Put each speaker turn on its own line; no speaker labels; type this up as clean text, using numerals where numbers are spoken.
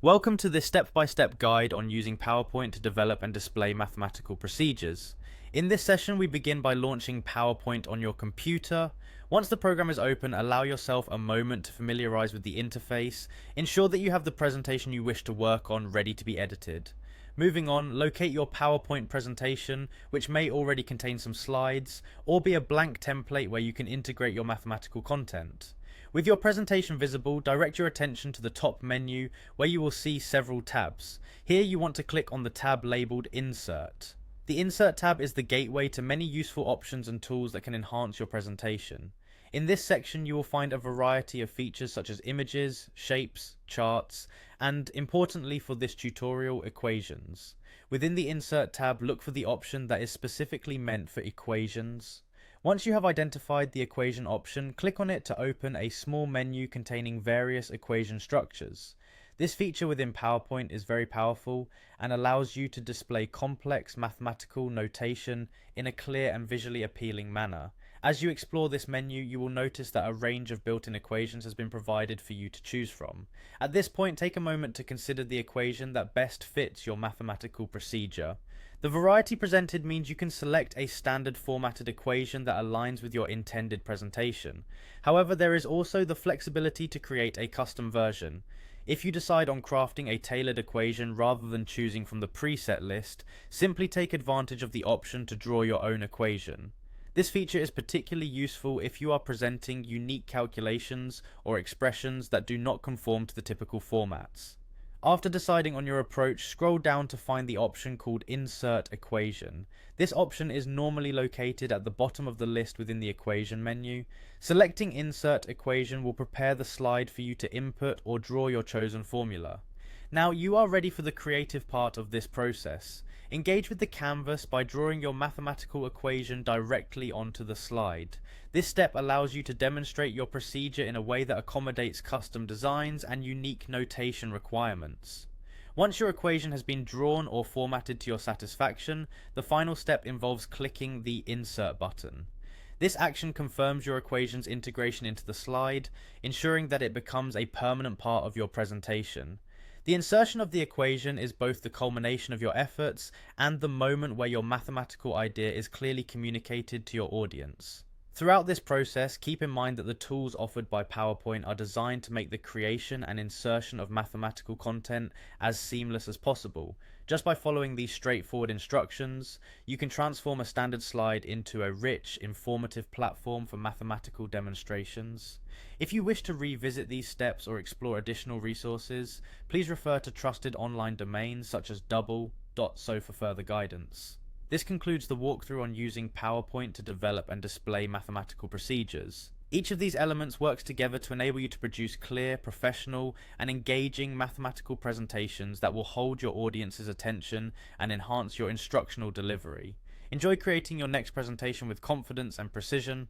Welcome to this step-by-step guide on using PowerPoint to develop and display mathematical procedures. In this session, we begin by launching PowerPoint on your computer. Once the program is open, allow yourself a moment to familiarize with the interface. Ensure that you have the presentation you wish to work on ready to be edited. Moving on, locate your PowerPoint presentation, which may already contain some slides, or be a blank template where you can integrate your mathematical content. With your presentation visible, direct your attention to the top menu where you will see several tabs. Here you want to click on the tab labeled Insert. The Insert tab is the gateway to many useful options and tools that can enhance your presentation. In this section you will find a variety of features such as images, shapes, charts, and importantly for this tutorial, equations. Within the Insert tab, look for the option that is specifically meant for equations. Once you have identified the equation option, click on it to open a small menu containing various equation structures. This feature within PowerPoint is very powerful and allows you to display complex mathematical notation in a clear and visually appealing manner. As you explore this menu, you will notice that a range of built-in equations has been provided for you to choose from. At this point, take a moment to consider the equation that best fits your mathematical procedure. The variety presented means you can select a standard formatted equation that aligns with your intended presentation. However, there is also the flexibility to create a custom version. If you decide on crafting a tailored equation rather than choosing from the preset list, simply take advantage of the option to draw your own equation. This feature is particularly useful if you are presenting unique calculations or expressions that do not conform to the typical formats. After deciding on your approach, scroll down to find the option called Insert Equation. This option is normally located at the bottom of the list within the equation menu. Selecting Insert Equation will prepare the slide for you to input or draw your chosen formula. Now you are ready for the creative part of this process. Engage with the canvas by drawing your mathematical equation directly onto the slide. This step allows you to demonstrate your procedure in a way that accommodates custom designs and unique notation requirements. Once your equation has been drawn or formatted to your satisfaction, the final step involves clicking the Insert button. This action confirms your equation's integration into the slide, ensuring that it becomes a permanent part of your presentation. The insertion of the equation is both the culmination of your efforts and the moment where your mathematical idea is clearly communicated to your audience. Throughout this process, keep in mind that the tools offered by PowerPoint are designed to make the creation and insertion of mathematical content as seamless as possible. Just by following these straightforward instructions, you can transform a standard slide into a rich, informative platform for mathematical demonstrations. If you wish to revisit these steps or explore additional resources, please refer to trusted online domains such as double.so for further guidance. This concludes the walkthrough on using PowerPoint to develop and display mathematical procedures. Each of these elements works together to enable you to produce clear, professional, and engaging mathematical presentations that will hold your audience's attention and enhance your instructional delivery. Enjoy creating your next presentation with confidence and precision.